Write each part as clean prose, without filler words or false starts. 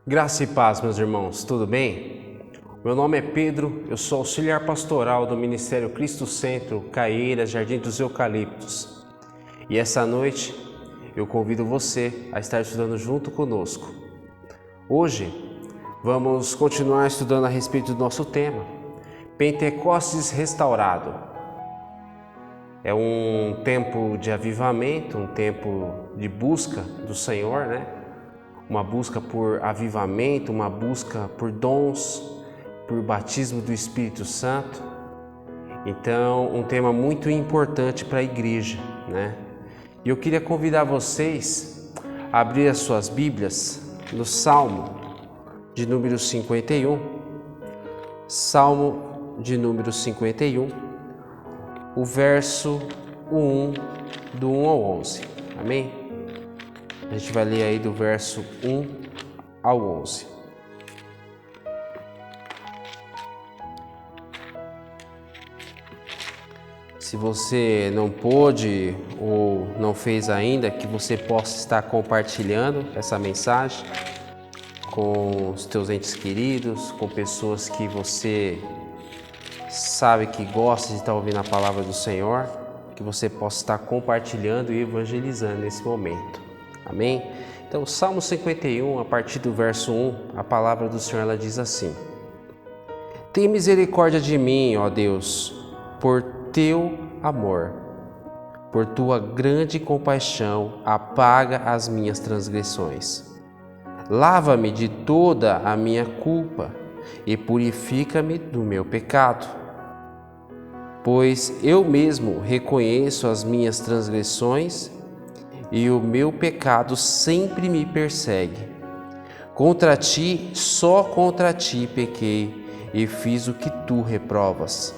Graça e paz, meus irmãos, tudo bem? Meu nome é Pedro, eu sou auxiliar pastoral do Ministério Cristo Centro, Caieiras, Jardim dos Eucaliptos. E essa noite eu convido você a estar estudando junto conosco. Hoje vamos continuar estudando a respeito do nosso tema, Pentecostes restaurado. É um tempo de avivamento, um tempo de busca do Senhor, né? Uma busca por avivamento, uma busca por dons, por batismo do Espírito Santo. Então, um tema muito importante para a igreja, né? E eu queria convidar vocês a abrir as suas Bíblias no Salmo de número 51. Salmo de número 51, o verso 1, do 1 ao 11. Amém? A gente vai ler aí do verso 1 ao 11. Se você não pôde ou não fez ainda, que você possa estar compartilhando essa mensagem com os teus entes queridos, com pessoas que você sabe que gosta de estar ouvindo a palavra do Senhor, que você possa estar compartilhando e evangelizando nesse momento. Amém? Então, o Salmo 51, a partir do verso 1, a palavra do Senhor ela diz assim: Tem misericórdia de mim, ó Deus, por teu amor. Por tua grande compaixão, apaga as minhas transgressões. Lava-me de toda a minha culpa e purifica-me do meu pecado. Pois eu mesmo reconheço as minhas transgressões e o meu pecado sempre me persegue. Contra ti, só contra ti pequei e fiz o que tu reprovas.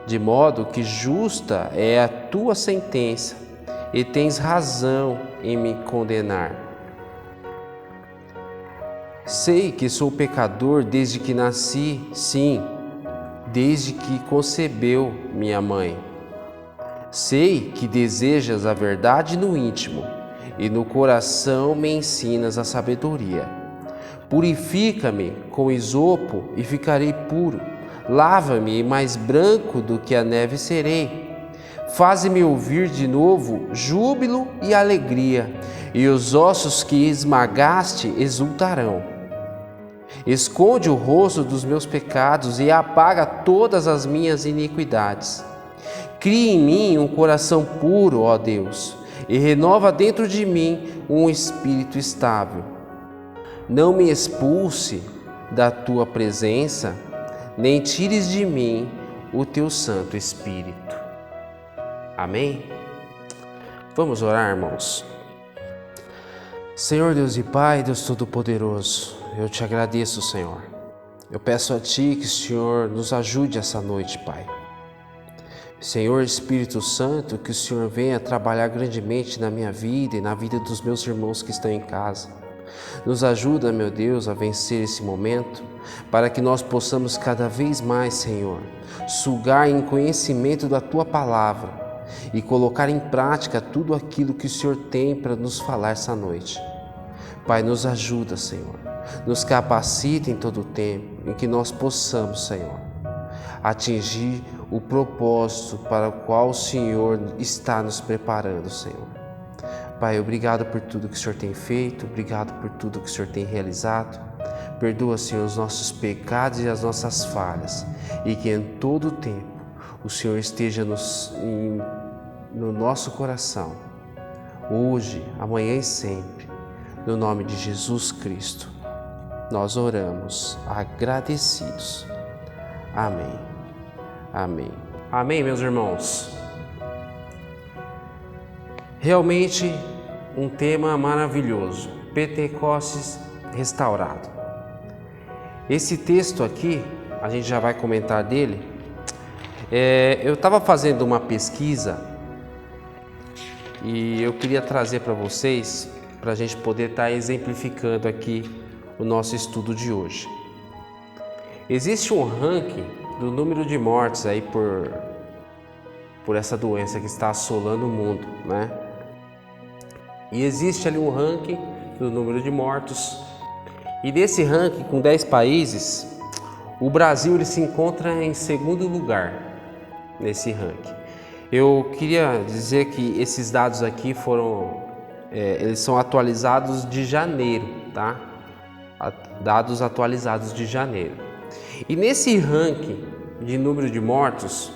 De modo que justa é a tua sentença e tens razão em me condenar. Sei que sou pecador desde que nasci, sim, desde que concebeu minha mãe. Sei que desejas a verdade no íntimo e no coração me ensinas a sabedoria. Purifica-me com isopo e ficarei puro. Lava-me e mais branco do que a neve serei. Faze-me ouvir de novo júbilo e alegria, e os ossos que esmagaste exultarão. Esconde o rosto dos meus pecados e apaga todas as minhas iniquidades. Cria em mim um coração puro, ó Deus, e renova dentro de mim um espírito estável. Não me expulse da tua presença, nem tires de mim o teu Santo Espírito. Amém? Vamos orar, irmãos. Senhor Deus e Pai, Deus Todo-Poderoso, eu te agradeço, Senhor. Eu peço a Ti que o Senhor nos ajude essa noite, Pai. Senhor Espírito Santo, que o Senhor venha trabalhar grandemente na minha vida e na vida dos meus irmãos que estão em casa. Nos ajuda, meu Deus, a vencer esse momento, para que nós possamos cada vez mais, Senhor, sugar em conhecimento da Tua Palavra e colocar em prática tudo aquilo que o Senhor tem para nos falar essa noite. Pai, nos ajuda, Senhor, nos capacita em todo o tempo, em que nós possamos, Senhor, atingir o propósito para o qual o Senhor está nos preparando, Senhor. Pai, obrigado por tudo que o Senhor tem feito, obrigado por tudo que o Senhor tem realizado. Perdoa, Senhor, os nossos pecados e as nossas falhas, e que em todo o tempo o Senhor esteja no nosso coração, hoje, amanhã e sempre, no nome de Jesus Cristo. Nós oramos agradecidos. Amém. Amém. Amém, meus irmãos. Realmente um tema maravilhoso, Pentecostes restaurado. Esse texto aqui, a gente já vai comentar dele. Eu estava fazendo uma pesquisa e eu queria trazer para vocês, para a gente poder estar exemplificando aqui o nosso estudo de hoje. Existe um ranking do número de mortes aí por essa doença que está assolando o mundo, né? E existe ali um ranking do número de mortos E nesse ranking, com 10 países, o Brasil ele se encontra em segundo lugar nesse ranking. Eu queria dizer que esses dados aqui eles são atualizados de janeiro, tá? Dados atualizados de janeiro. E nesse ranking de número de mortos,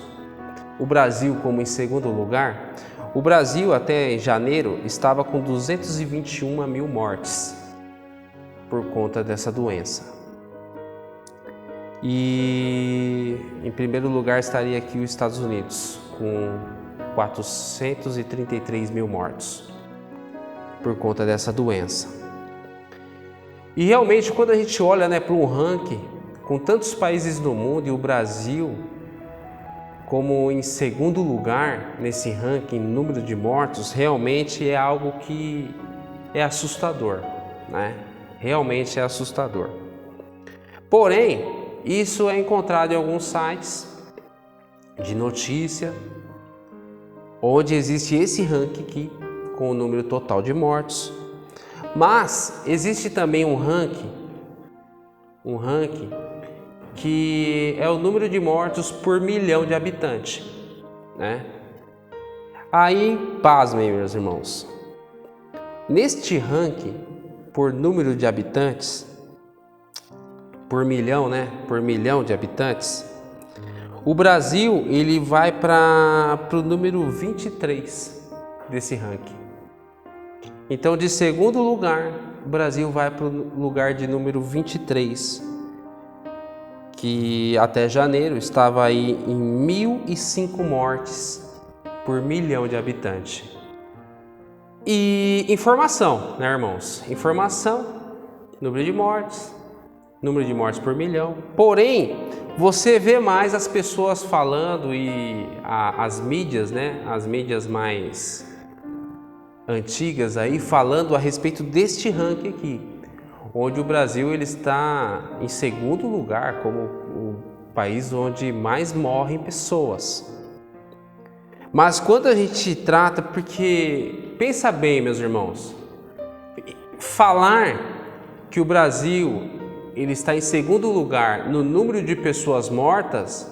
o Brasil como em segundo lugar, o Brasil até em janeiro estava com 221 mil mortes por conta dessa doença. E em primeiro lugar estaria aqui os Estados Unidos, com 433 mil mortos por conta dessa doença. E realmente, quando a gente olha, para um ranking com tantos países no mundo e o Brasil como em segundo lugar nesse ranking, número de mortos, realmente é algo que é assustador, né? Realmente é assustador. Porém, isso é encontrado em alguns sites de notícia, onde existe esse ranking aqui, com o número total de mortos. Mas existe também um ranking que é o número de mortos por milhão de habitantes, né? Aí, pasmem, meus irmãos, neste ranking, por número de habitantes, por milhão, por milhão de habitantes, o Brasil ele vai para o número 23 desse ranking. Então, de segundo lugar, o Brasil vai para o lugar de número 23, que até janeiro estava aí em 1.005 mortes por milhão de habitantes. E informação, irmãos? Informação, número de mortes por milhão. Porém, você vê mais as pessoas falando e as mídias, as mídias mais antigas aí falando a respeito deste ranking aqui, onde o Brasil ele está em segundo lugar como o país onde mais morrem pessoas. Mas quando a gente trata, porque pensa bem, meus irmãos, falar que o Brasil ele está em segundo lugar no número de pessoas mortas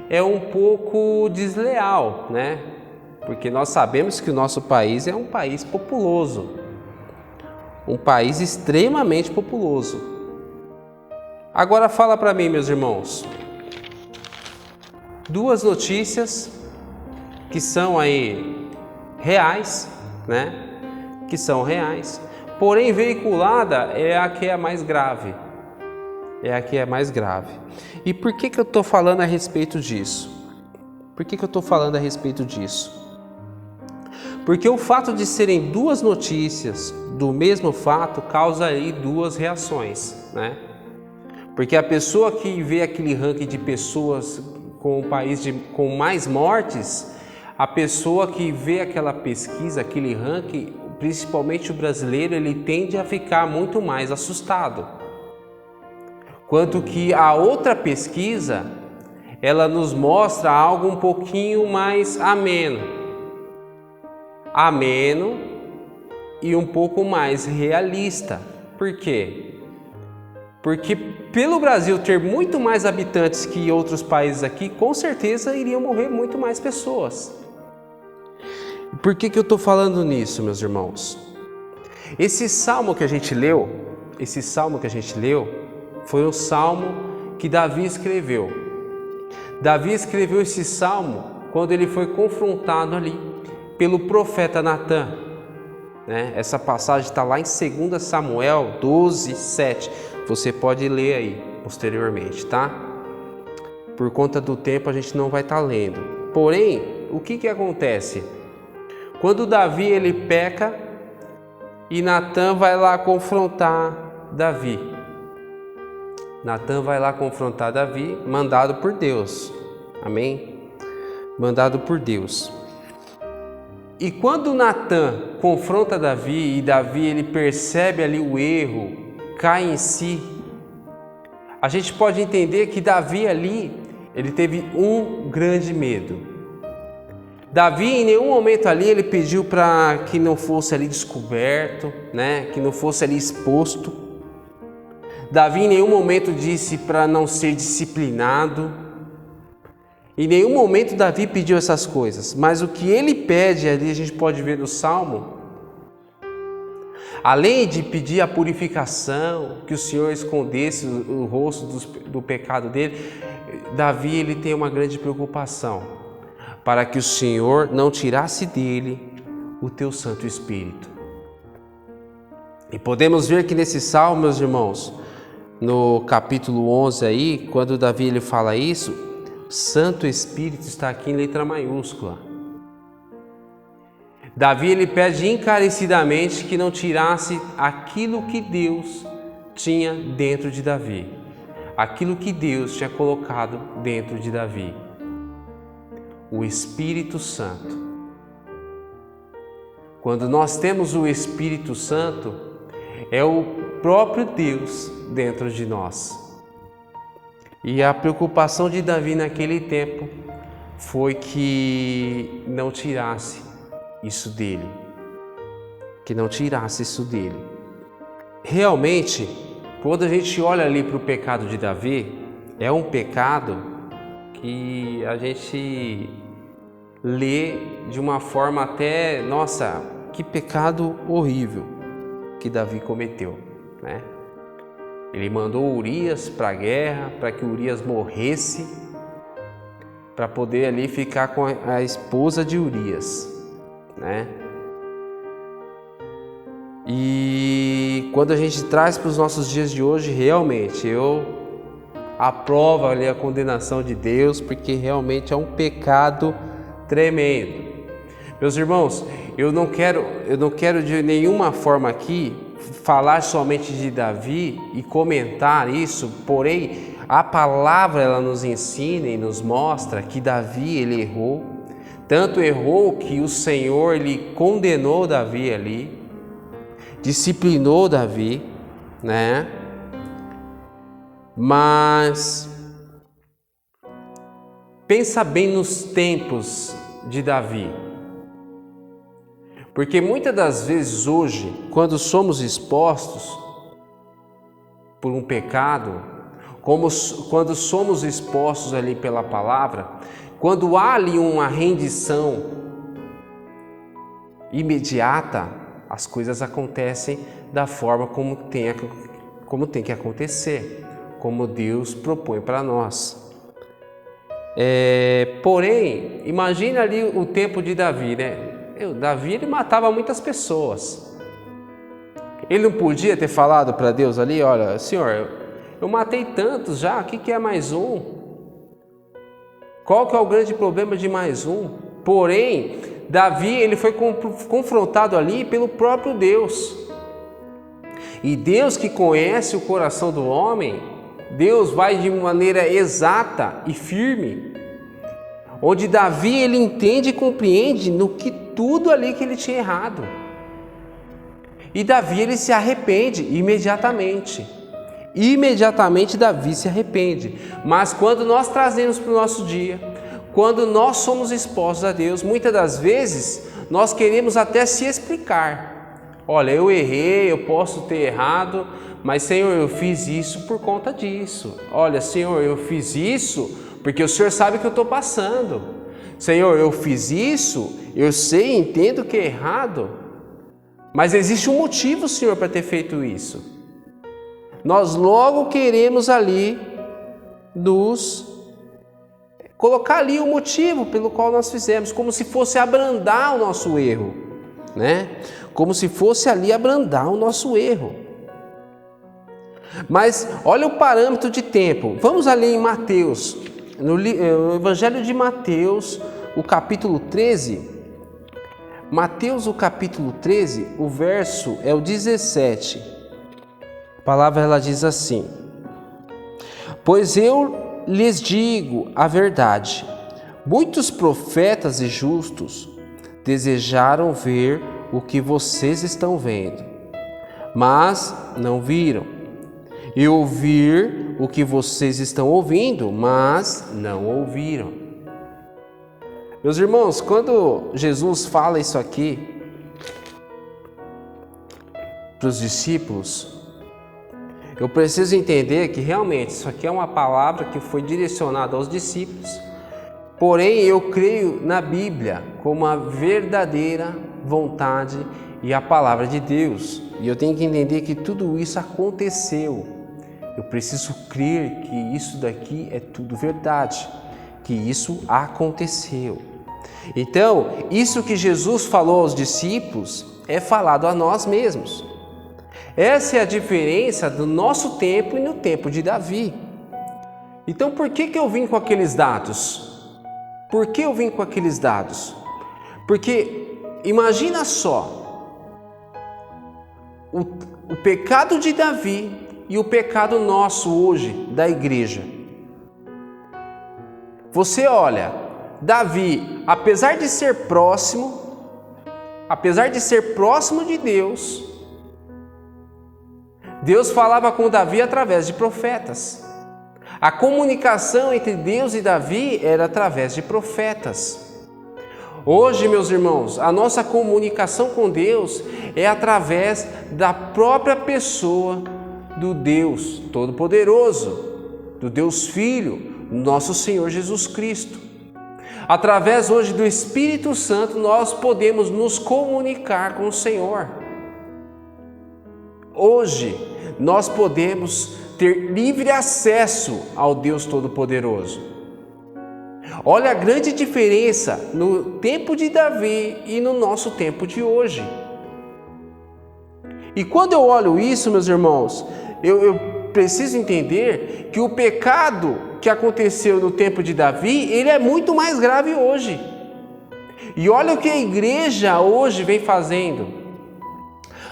é um pouco desleal, Porque nós sabemos que o nosso país é um país populoso, um país extremamente populoso. Agora fala para mim, meus irmãos, duas notícias que são aí reais, Que são reais, porém veiculada é a que é mais grave. É a que é mais grave. E por que eu estou falando a respeito disso? Porque o fato de serem duas notícias do mesmo fato causa aí duas reações, Porque a pessoa que vê aquele ranking de pessoas com o país com mais mortes, a pessoa que vê aquela pesquisa, aquele ranking, principalmente o brasileiro, ele tende a ficar muito mais assustado. Quanto que a outra pesquisa, ela nos mostra algo um pouquinho mais ameno e um pouco mais realista. Por quê? Porque pelo Brasil ter muito mais habitantes que outros países aqui, com certeza iriam morrer muito mais pessoas. Por que eu estou falando nisso, meus irmãos? Esse salmo que a gente leu, foi um salmo que Davi escreveu. Davi escreveu esse salmo quando ele foi confrontado ali pelo profeta Natã. Essa passagem está lá em 2 Samuel 12, 7. Você pode ler aí posteriormente, tá? Por conta do tempo a gente não vai estar lendo. Porém, o que acontece? Quando Davi ele peca e Natã vai lá confrontar Davi. Mandado por Deus. Amém? Mandado por Deus. E quando Natã confronta Davi e Davi ele percebe ali o erro, cai em si, a gente pode entender que Davi ali, ele teve um grande medo. Davi em nenhum momento ali ele pediu para que não fosse ali descoberto, que não fosse ali exposto. Davi em nenhum momento disse para não ser disciplinado. Em nenhum momento Davi pediu essas coisas. Mas o que ele pede ali, a gente pode ver no Salmo, além de pedir a purificação, que o Senhor escondesse o rosto do pecado dele, Davi ele tem uma grande preocupação, para que o Senhor não tirasse dele o teu Santo Espírito. E podemos ver que nesse salmo, meus irmãos, no capítulo 11 aí, quando Davi ele fala isso, Santo Espírito está aqui em letra maiúscula. Davi ele pede encarecidamente que não tirasse aquilo que Deus tinha dentro de Davi, aquilo que Deus tinha colocado dentro de Davi, o Espírito Santo. Quando nós temos o Espírito Santo, é o próprio Deus dentro de nós. E a preocupação de Davi naquele tempo foi que não tirasse isso dele, Realmente, quando a gente olha ali para o pecado de Davi, é um pecado que a gente lê de uma forma até, nossa, que pecado horrível que Davi cometeu, né? Ele mandou Urias para a guerra, para que Urias morresse, para poder ali ficar com a esposa de Urias, né? E quando a gente traz para os nossos dias de hoje, realmente eu aprovo ali a condenação de Deus, porque realmente é um pecado tremendo. Meus irmãos, eu não quero de nenhuma forma aqui falar somente de Davi e comentar isso, porém a palavra ela nos ensina e nos mostra que Davi ele errou, tanto errou que o Senhor ele condenou Davi ali, disciplinou Davi, né? Mas pensa bem nos tempos de Davi. Porque muitas das vezes hoje, quando somos expostos por um pecado, quando somos expostos ali pela palavra, quando há ali uma rendição imediata, as coisas acontecem da forma como tem que acontecer, como Deus propõe para nós. Porém, imagina ali o tempo de Davi, né? Davi ele matava muitas pessoas. Ele não podia ter falado para Deus ali, olha, Senhor, eu matei tantos já, o que é mais um? Qual que é o grande problema de mais um? Porém, Davi ele foi confrontado ali pelo próprio Deus. E Deus que conhece o coração do homem, Deus vai de maneira exata e firme, onde Davi ele entende e compreende no que tudo ali que ele tinha errado. E Davi ele se arrepende imediatamente. Imediatamente Davi se arrepende. Mas quando nós trazemos para o nosso dia, quando nós somos expostos a Deus, muitas das vezes nós queremos até se explicar. Olha, eu errei, eu posso ter errado, mas Senhor, eu fiz isso por conta disso. Olha, Senhor, eu fiz isso porque o Senhor sabe que eu estou passando. Senhor, eu fiz isso, eu sei, entendo que é errado, mas existe um motivo, Senhor, para ter feito isso. Nós logo queremos ali colocar ali o motivo pelo qual nós fizemos, como se fosse abrandar o nosso erro, né? Como se fosse ali abrandar o nosso erro. Mas olha o parâmetro de tempo. Vamos ali em Mateus, no Evangelho de Mateus, o capítulo 13. Mateus, o capítulo 13, o verso é o 17. A palavra ela diz assim: pois eu lhes digo a verdade, muitos profetas e justos desejaram ver o que vocês estão vendo, mas não viram, e ouvir o que vocês estão ouvindo, mas não ouviram. Meus irmãos, quando Jesus fala isso aqui para os discípulos, Eu preciso entender que realmente isso aqui é uma palavra que foi direcionada aos discípulos, porém eu creio na Bíblia como a verdadeira vontade e a palavra de Deus. E eu tenho que entender que tudo isso aconteceu. Eu preciso crer que isso daqui é tudo verdade, que isso aconteceu. Então, isso que Jesus falou aos discípulos é falado a nós mesmos. Essa é a diferença do nosso tempo e no tempo de Davi. Então, por que eu vim com aqueles dados? Por que eu vim com aqueles dados? Porque imagina só, o pecado de Davi e o pecado nosso hoje da igreja. Você olha, Davi, apesar de ser próximo de Deus, Deus falava com Davi através de profetas. A comunicação entre Deus e Davi era através de profetas. Hoje, meus irmãos, a nossa comunicação com Deus é através da própria pessoa do Deus Todo-Poderoso, do Deus Filho, nosso Senhor Jesus Cristo. Através hoje do Espírito Santo, nós podemos nos comunicar com o Senhor. Hoje, nós podemos ter livre acesso ao Deus Todo-Poderoso. Olha a grande diferença no tempo de Davi e no nosso tempo de hoje. E quando eu olho isso, meus irmãos, eu preciso entender que o pecado que aconteceu no tempo de Davi, ele é muito mais grave hoje. E olha o que a igreja hoje vem fazendo.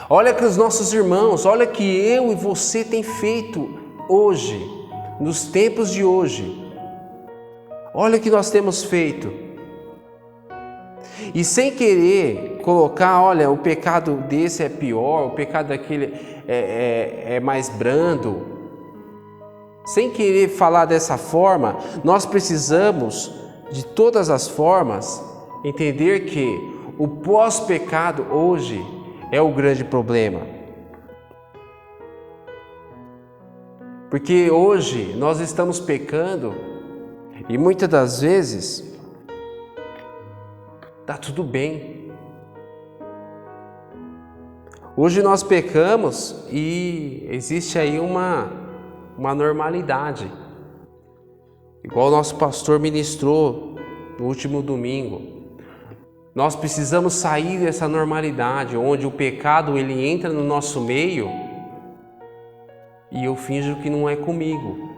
Olha que os nossos irmãos, olha que eu e você tem feito hoje, nos tempos de hoje. Olha o que nós temos feito. E sem querer colocar, olha, o pecado desse é pior, o pecado daquele é mais brando. Sem querer falar dessa forma, nós precisamos, de todas as formas, entender que o pós-pecado hoje é o grande problema. Porque hoje nós estamos pecando e muitas das vezes está tudo bem. Hoje nós pecamos e existe aí uma normalidade. Igual o nosso pastor ministrou no último domingo. Nós precisamos sair dessa normalidade onde o pecado ele entra no nosso meio e eu finjo que não é comigo.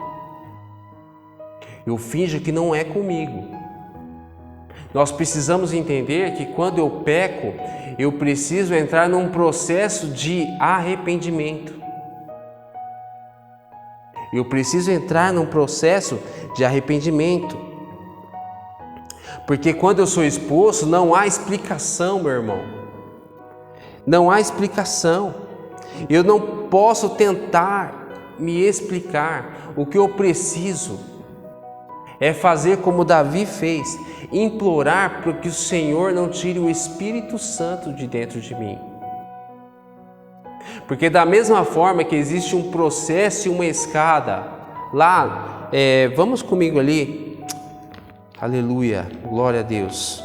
Eu finjo que não é comigo. Nós precisamos entender que quando eu peco, eu preciso entrar num processo de arrependimento. Eu preciso entrar num processo de arrependimento. Porque quando eu sou expulso, não há explicação, meu irmão. Não há explicação. Eu não posso tentar me explicar. O que eu preciso é fazer como Davi fez, implorar para que o Senhor não tire o Espírito Santo de dentro de mim. Porque da mesma forma que existe um processo e uma escada, lá, vamos comigo ali, aleluia, glória a Deus.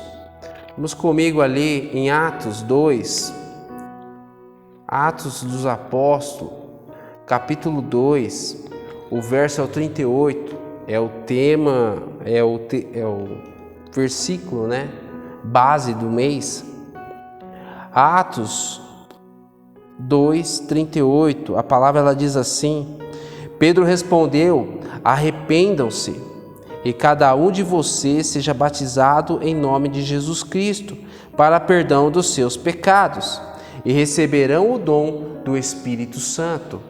Vamos comigo ali em Atos 2, Atos dos Apóstolos, capítulo 2, o verso é o 38. É o tema, é o versículo, né? Base do mês. Atos 2:38. A palavra ela diz assim: Pedro respondeu: arrependam-se e cada um de vocês seja batizado em nome de Jesus Cristo para perdão dos seus pecados e receberão o dom do Espírito Santo.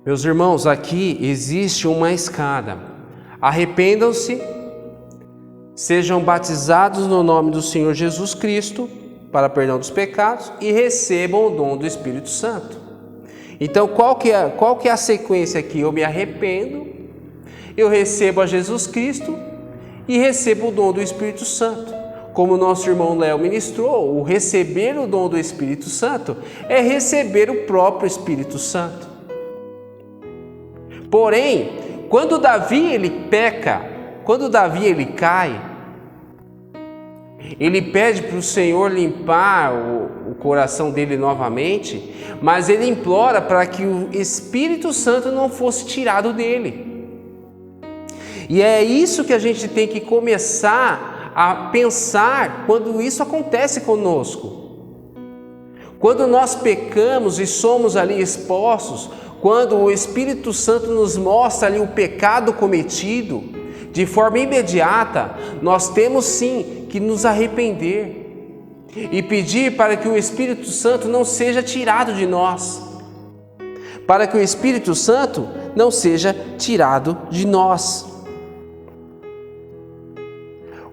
Meus irmãos, aqui existe uma escada. Arrependam-se, sejam batizados no nome do Senhor Jesus Cristo para perdão dos pecados e recebam o dom do Espírito Santo. Então, qual que é a sequência aqui? Eu me arrependo, eu recebo a Jesus Cristo e recebo o dom do Espírito Santo. como o nosso irmão Léo ministrou, o receber o dom do Espírito Santo é receber o próprio Espírito Santo. Porém, quando Davi ele peca, quando Davi ele cai, ele pede para o Senhor limpar o coração dele novamente, mas ele implora para que o Espírito Santo não fosse tirado dele. E é isso que a gente tem que começar a pensar quando isso acontece conosco. Quando nós pecamos e somos ali expostos, quando o Espírito Santo nos mostra ali o pecado cometido, de forma imediata, nós temos sim que nos arrepender e pedir para que o Espírito Santo não seja tirado de nós. Para que o Espírito Santo não seja tirado de nós.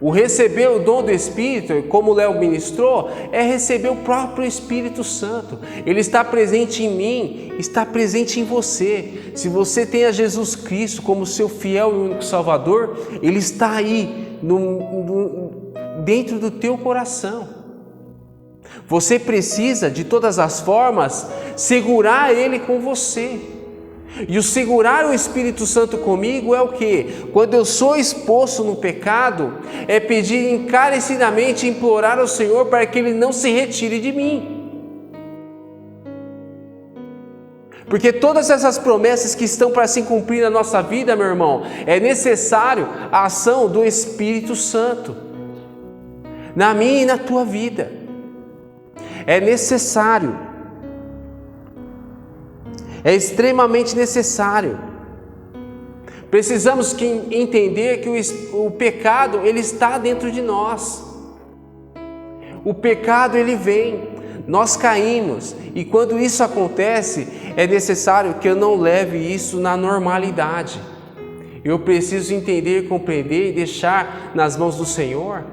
O receber o dom do Espírito, como o Léo ministrou, é receber o próprio Espírito Santo. Ele está presente em mim, está presente em você. Se você tem a Jesus Cristo como seu fiel e único Salvador, Ele está aí dentro do teu coração. Você precisa, de todas as formas, segurar Ele com você. E o segurar o Espírito Santo comigo é o quê? Quando eu sou exposto no pecado, é pedir encarecidamente, implorar ao Senhor para que Ele não se retire de mim. Porque todas essas promessas que estão para se cumprir na nossa vida, meu irmão, é necessário a ação do Espírito Santo na minha e na tua vida. É necessário. É extremamente necessário. Precisamos entender que o pecado ele está dentro de nós. O pecado ele vem, nós caímos e quando isso acontece é necessário que eu não leve isso na normalidade. Eu preciso entender, compreender e deixar nas mãos do Senhor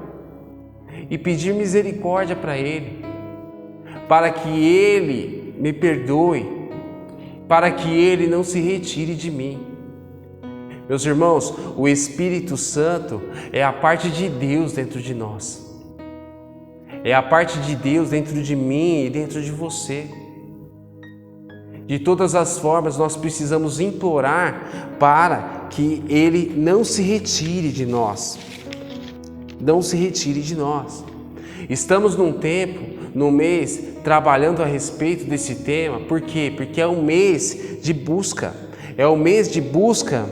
e pedir misericórdia para Ele, para que Ele me perdoe, para que Ele não se retire de mim. Meus irmãos, o Espírito Santo é a parte de Deus dentro de nós. É a parte de Deus dentro de mim e dentro de você. De todas as formas, nós precisamos implorar para que Ele não se retire de nós. Não se retire de nós. Estamos num tempo, num mês, trabalhando a respeito desse tema. Por quê? Porque é um mês de busca. É um mês de busca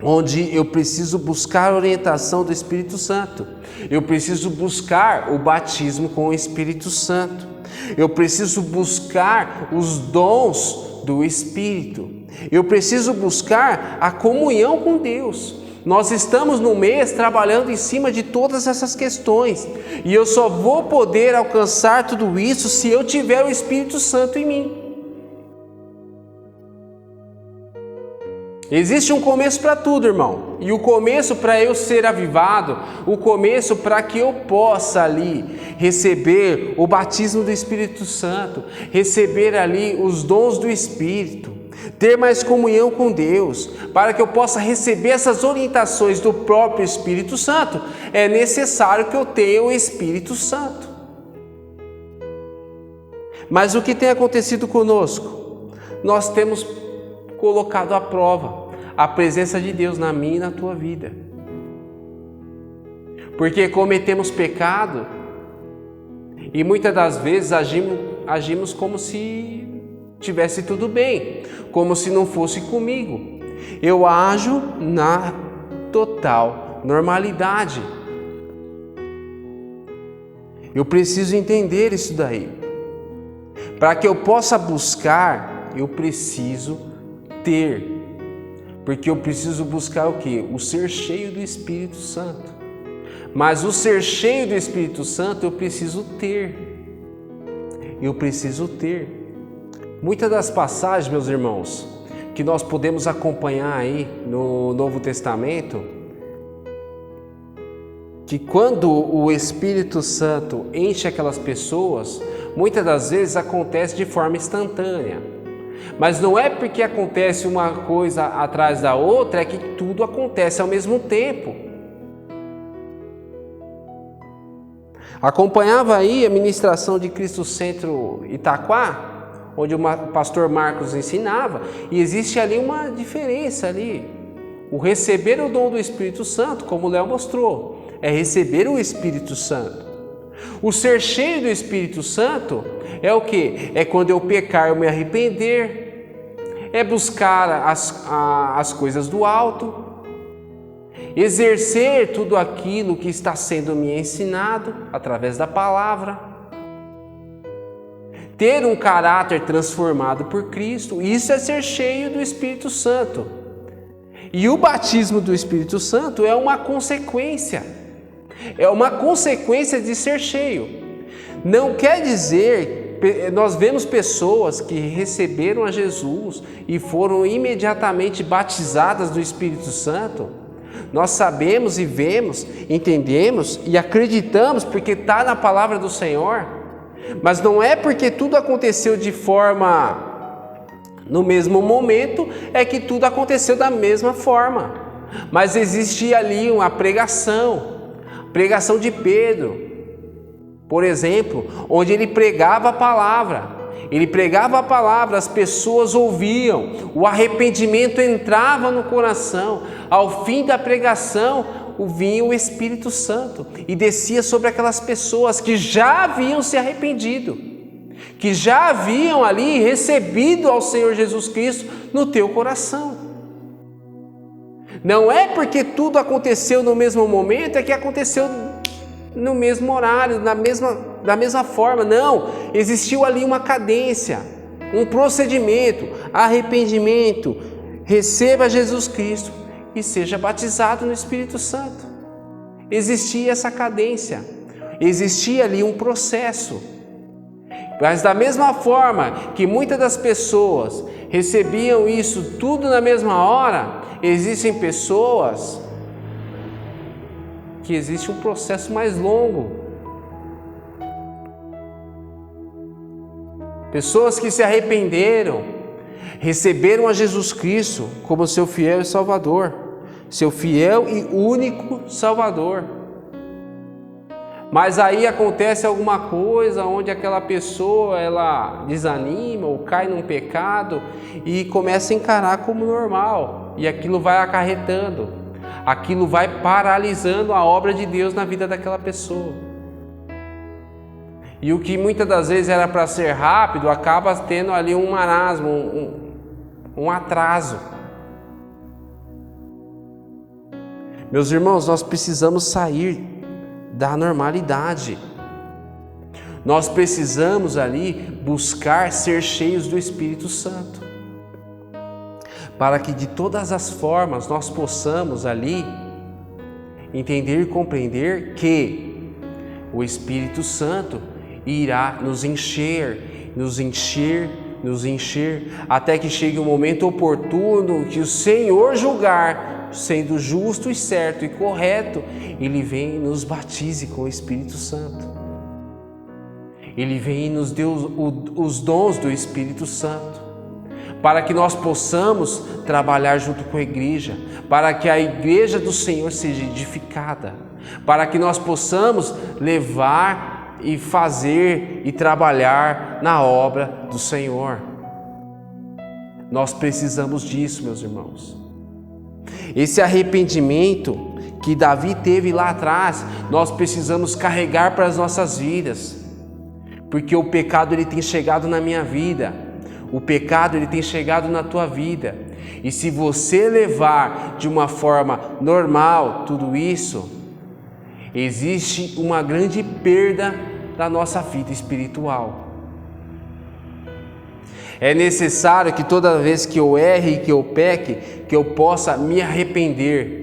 onde eu preciso buscar a orientação do Espírito Santo. Eu preciso buscar o batismo com o Espírito Santo. Eu preciso buscar os dons do Espírito. Eu preciso buscar a comunhão com Deus. Nós estamos no mês trabalhando em cima de todas essas questões. E eu só vou poder alcançar tudo isso se eu tiver o Espírito Santo em mim. Existe um começo para tudo, irmão. E o começo para eu ser avivado, o começo para que eu possa ali receber o batismo do Espírito Santo, receber ali os dons do Espírito, ter mais comunhão com Deus, para que eu possa receber essas orientações do próprio Espírito Santo, é necessário que eu tenha o Espírito Santo. Mas o que tem acontecido conosco? Nós temos colocado à prova a presença de Deus na minha e na tua vida. Porque cometemos pecado e muitas das vezes agimos como se tivesse tudo bem, como se não fosse comigo. Eu ajo na total normalidade. Eu preciso entender isso daí. Para que eu possa buscar, eu preciso ter. Porque eu preciso buscar o quê? O ser cheio do Espírito Santo. Mas o ser cheio do Espírito Santo eu preciso ter. Eu preciso ter. Muitas das passagens, meus irmãos, que nós podemos acompanhar aí no Novo Testamento, que quando o Espírito Santo enche aquelas pessoas, muitas das vezes acontece de forma instantânea. Mas não é porque acontece uma coisa atrás da outra, é que tudo acontece ao mesmo tempo. Acompanhava aí a ministração de Cristo Centro Itaquá, onde o pastor Marcos ensinava, e existe ali uma diferença ali. O receber o dom do Espírito Santo, como o Léo mostrou, é receber o Espírito Santo. O ser cheio do Espírito Santo é o quê? É quando eu pecar, eu me arrepender, é buscar as coisas do alto, exercer tudo aquilo que está sendo me ensinado através da palavra, ter um caráter transformado por Cristo. Isso é ser cheio do Espírito Santo. E o batismo do Espírito Santo é uma consequência de ser cheio. Não quer dizer, nós vemos pessoas que receberam a Jesus e foram imediatamente batizadas do Espírito Santo. Nós sabemos e vemos, entendemos e acreditamos porque está na palavra do Senhor, mas não é porque tudo aconteceu de forma no mesmo momento, é que tudo aconteceu da mesma forma. Mas existia ali uma pregação de Pedro, por exemplo, onde ele pregava a palavra. As pessoas ouviam, o arrependimento entrava no coração. Ao fim da pregação, vinha o Espírito Santo e descia sobre aquelas pessoas que já haviam se arrependido, que já haviam ali recebido ao Senhor Jesus Cristo no teu coração. Não é porque tudo aconteceu no mesmo momento, é que aconteceu no mesmo horário, da mesma forma. Não, existiu ali uma cadência, um procedimento, arrependimento, receba Jesus Cristo e seja batizado no Espírito Santo. Existia essa cadência, existia ali um processo. Mas da mesma forma que muitas das pessoas recebiam isso tudo na mesma hora, existem pessoas que existe um processo mais longo. Pessoas que se arrependeram, receberam a Jesus Cristo como seu fiel e Salvador, seu fiel e único Salvador. Mas aí acontece alguma coisa onde aquela pessoa ela desanima ou cai num pecado e começa a encarar como normal, e aquilo vai acarretando, aquilo vai paralisando a obra de Deus na vida daquela pessoa. E o que muitas das vezes era para ser rápido acaba tendo ali um marasmo, um atraso. Meus irmãos, nós precisamos sair da normalidade. Nós precisamos ali buscar ser cheios do Espírito Santo, para que de todas as formas nós possamos ali entender e compreender que o Espírito Santo irá nos encher, até que chegue o momento oportuno que o Senhor julgar, sendo justo e certo e correto, Ele vem e nos batize com o Espírito Santo. Ele vem e nos dê os dons do Espírito Santo, para que nós possamos trabalhar junto com a igreja, para que a igreja do Senhor seja edificada, para que nós possamos levar e fazer e trabalhar na obra do Senhor. Nós precisamos disso, meus irmãos. Esse arrependimento que Davi teve lá atrás, nós precisamos carregar para as nossas vidas, porque o pecado ele tem chegado na minha vida, o pecado ele tem chegado na tua vida, e se você levar de uma forma normal tudo isso, existe uma grande perda da nossa vida espiritual. É necessário que toda vez que eu erre e que eu peque, que eu possa me arrepender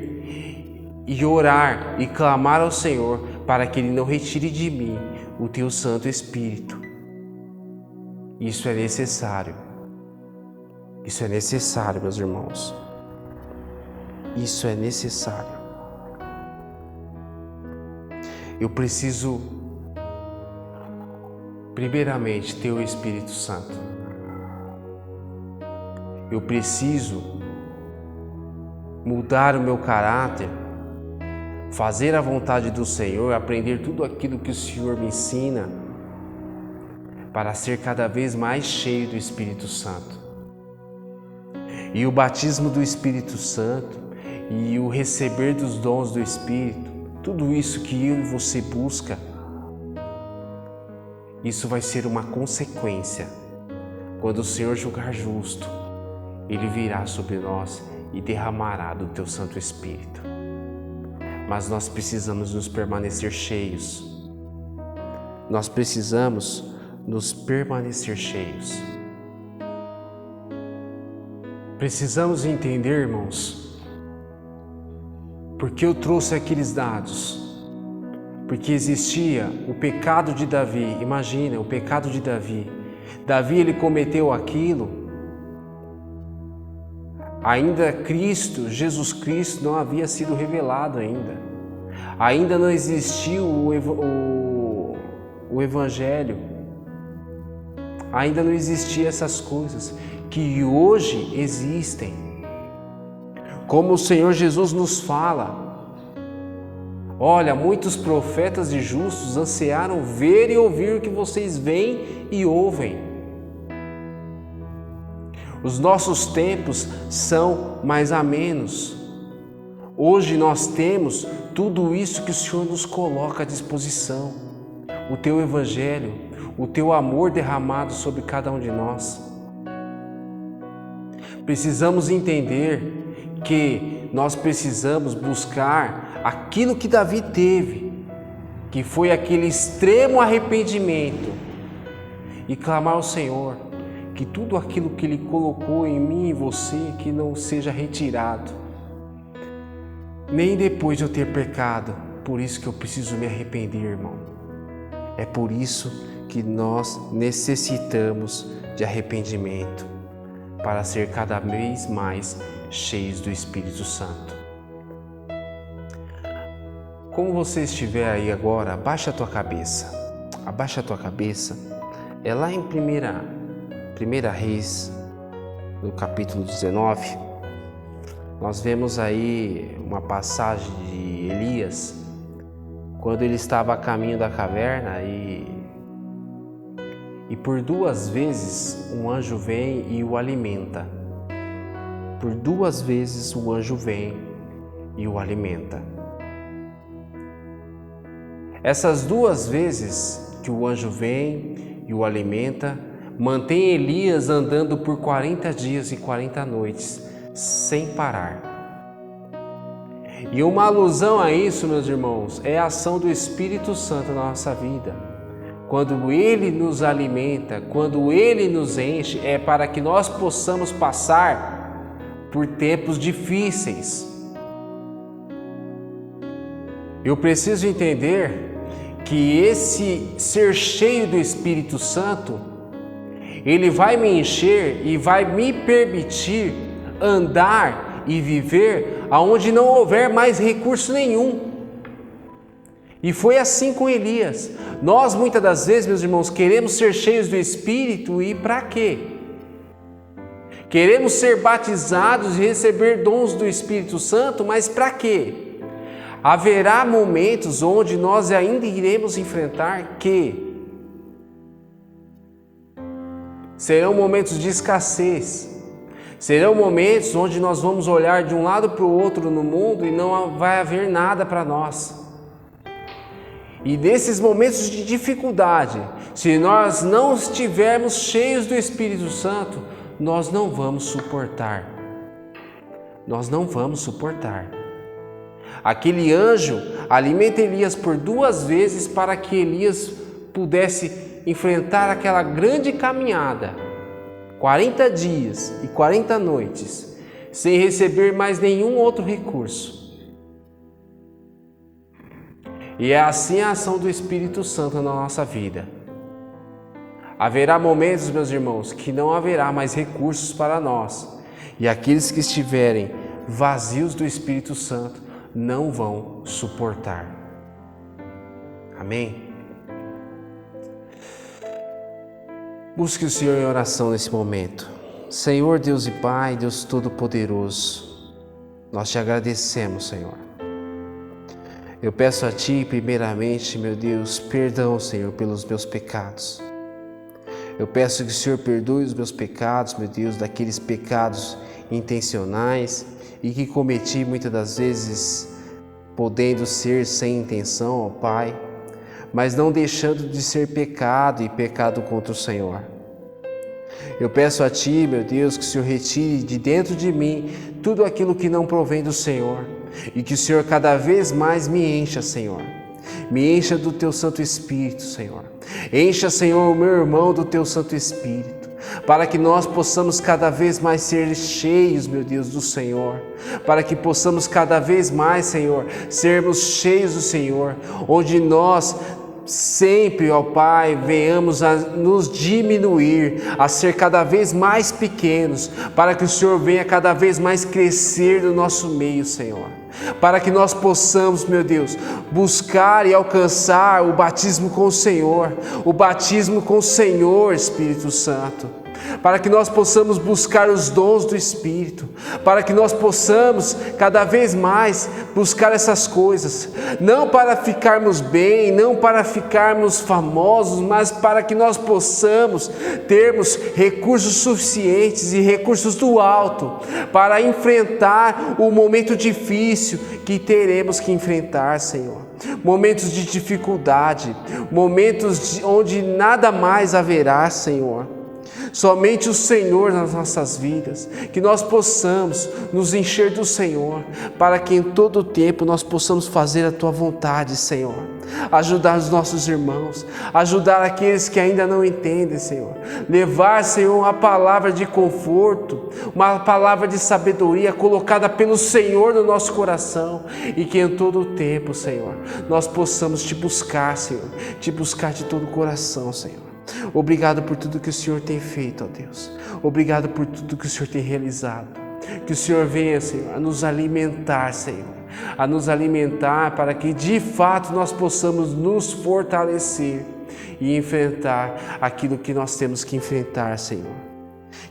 e orar e clamar ao Senhor para que Ele não retire de mim o Teu Santo Espírito. Isso é necessário. Isso é necessário, meus irmãos. Isso é necessário. Eu preciso, primeiramente, ter o Espírito Santo. Eu preciso mudar o meu caráter fazer a vontade do Senhor, aprender tudo aquilo que o Senhor me ensina, para ser cada vez mais cheio do Espírito Santo. E o batismo do Espírito Santo e o receber dos dons do Espírito, tudo isso que eu e você busca, isso vai ser uma consequência. Quando o Senhor julgar justo, Ele virá sobre nós e derramará do Teu Santo Espírito. Mas nós precisamos nos permanecer cheios. Nós precisamos nos permanecer cheios. Precisamos entender, irmãos, porque eu trouxe aqueles dados. Porque existia o pecado de Davi. Imagina, o pecado de Davi. Davi, ele cometeu aquilo. Ainda Cristo, Jesus Cristo, não havia sido revelado ainda. Ainda não existiu o Evangelho. Ainda não existiam essas coisas que hoje existem. Como o Senhor Jesus nos fala: olha, muitos profetas e justos ansiaram ver e ouvir o que vocês veem e ouvem. Os nossos tempos são mais amenos. Hoje nós temos tudo isso que o Senhor nos coloca à disposição. O Teu Evangelho, o Teu amor derramado sobre cada um de nós. Precisamos entender que nós precisamos buscar aquilo que Davi teve, que foi aquele extremo arrependimento, e clamar ao Senhor que tudo aquilo que Ele colocou em mim e você, que não seja retirado, nem depois de eu ter pecado. Por isso que eu preciso me arrepender, irmão. É por isso que nós necessitamos de arrependimento, para ser cada vez mais cheios do Espírito Santo. Como você estiver aí agora, abaixa a tua cabeça. Abaixa a tua cabeça. É lá em 1 Reis, no capítulo 19, nós vemos aí uma passagem de Elias, quando ele estava a caminho da caverna e por 2 vezes um anjo vem e o alimenta. Por 2 vezes o anjo vem e o alimenta. Essas 2 vezes que o anjo vem e o alimenta, mantém Elias andando por 40 dias e 40 noites, sem parar. E uma alusão a isso, meus irmãos, é a ação do Espírito Santo na nossa vida. Quando Ele nos alimenta, quando Ele nos enche, é para que nós possamos passar por tempos difíceis. Eu preciso entender que esse ser cheio do Espírito Santo, Ele vai me encher e vai me permitir andar e viver aonde não houver mais recurso nenhum. E foi assim com Elias. Nós muitas das vezes, meus irmãos, queremos ser cheios do Espírito e para quê? Queremos ser batizados e receber dons do Espírito Santo, mas para quê? Haverá momentos onde nós ainda iremos enfrentar que serão momentos de escassez. Serão momentos onde nós vamos olhar de um lado para o outro no mundo e não vai haver nada para nós. E nesses momentos de dificuldade, se nós não estivermos cheios do Espírito Santo, nós não vamos suportar. Nós não vamos suportar. Aquele anjo alimenta Elias por 2 vezes para que Elias pudesse enfrentar aquela grande caminhada, 40 dias e 40 noites, sem receber mais nenhum outro recurso. E é assim a ação do Espírito Santo na nossa vida. Haverá momentos, meus irmãos, que não haverá mais recursos para nós. E aqueles que estiverem vazios do Espírito Santo não vão suportar. Amém? Busque o Senhor em oração nesse momento. Senhor Deus e Pai, Deus Todo-Poderoso, nós te agradecemos, Senhor. Eu peço a Ti, primeiramente, meu Deus, perdão, Senhor, pelos meus pecados. Eu peço que o Senhor perdoe os meus pecados, meu Deus, daqueles pecados intencionais e que cometi muitas das vezes, podendo ser sem intenção, ó Pai, mas não deixando de ser pecado e pecado contra o Senhor. Eu peço a Ti, meu Deus, que o Senhor retire de dentro de mim tudo aquilo que não provém do Senhor e que o Senhor cada vez mais me encha, Senhor. Me encha do Teu Santo Espírito, Senhor. Encha, Senhor, o meu irmão do Teu Santo Espírito, para que nós possamos cada vez mais ser cheios, meu Deus, do Senhor, para que possamos cada vez mais, Senhor, sermos cheios do Senhor, onde nós sempre, ó Pai, venhamos a nos diminuir, a ser cada vez mais pequenos, para que o Senhor venha cada vez mais crescer no nosso meio, Senhor. Para que nós possamos, meu Deus, buscar e alcançar o batismo com o Senhor, o batismo com o Senhor, Espírito Santo. Para que nós possamos buscar os dons do Espírito, para que nós possamos cada vez mais buscar essas coisas, não para ficarmos bem, não para ficarmos famosos, mas para que nós possamos termos recursos suficientes e recursos do alto, para enfrentar o momento difícil que teremos que enfrentar, Senhor. Momentos de dificuldade, momentos onde nada mais haverá, Senhor. Somente o Senhor nas nossas vidas, que nós possamos nos encher do Senhor, para que em todo o tempo nós possamos fazer a Tua vontade, Senhor. Ajudar os nossos irmãos, ajudar aqueles que ainda não entendem, Senhor. Levar, Senhor, uma palavra de conforto, uma palavra de sabedoria colocada pelo Senhor no nosso coração, e que em todo o tempo, Senhor, nós possamos Te buscar, Senhor, Te buscar de todo o coração, Senhor. Obrigado por tudo que o Senhor tem feito, ó Deus. Obrigado por tudo que o Senhor tem realizado. Que o Senhor venha, Senhor, a nos alimentar, Senhor. A nos alimentar para que de fato nós possamos nos fortalecer e enfrentar aquilo que nós temos que enfrentar, Senhor.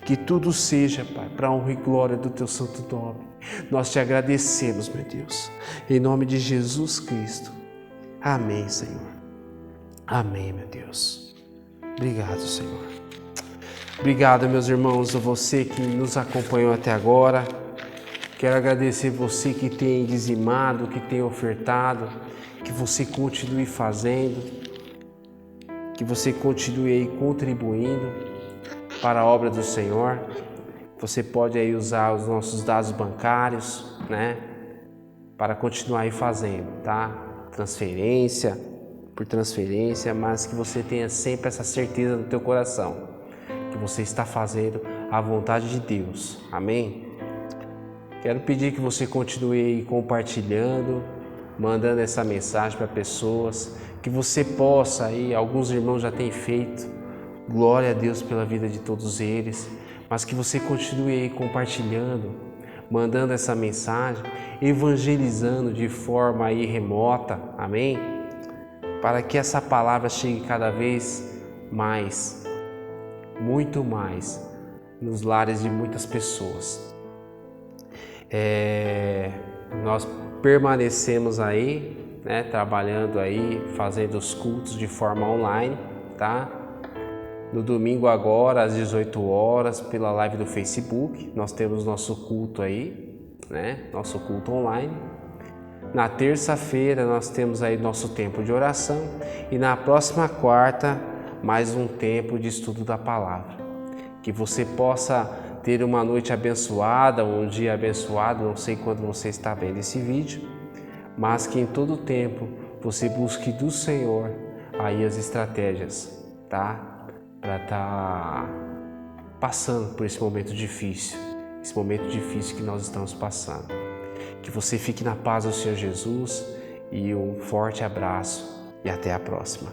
Que tudo seja, Pai, para a honra e glória do Teu santo nome. Nós Te agradecemos, meu Deus. Em nome de Jesus Cristo. Amém, Senhor. Amém, meu Deus. Obrigado, Senhor. Obrigado, meus irmãos, a você que nos acompanhou até agora. Quero agradecer você que tem dizimado, que tem ofertado, que você continue fazendo, que você continue aí contribuindo para a obra do Senhor. Você pode aí usar os nossos dados bancários, né, para continuar aí fazendo, tá? Por transferência, mas que você tenha sempre essa certeza no teu coração, que você está fazendo a vontade de Deus. Amém? Quero pedir que você continue aí compartilhando, mandando essa mensagem para pessoas, que você possa aí, alguns irmãos já têm feito, glória a Deus pela vida de todos eles, mas que você continue aí compartilhando, mandando essa mensagem, evangelizando de forma aí remota. Amém? Para que essa palavra chegue cada vez mais, muito mais, nos lares de muitas pessoas. Nós permanecemos aí, né, trabalhando aí, fazendo os cultos de forma online, tá? No domingo agora, às 18 horas, pela live do Facebook, nós temos nosso culto aí, né? Nosso culto online. Na terça-feira nós temos aí nosso tempo de oração e na próxima quarta mais um tempo de estudo da palavra. Que você possa ter uma noite abençoada, um dia abençoado, não sei quando você está vendo esse vídeo, mas que em todo tempo você busque do Senhor aí as estratégias, tá? Para estar passando por esse momento difícil que nós estamos passando. Que você fique na paz do Senhor Jesus e um forte abraço e até a próxima.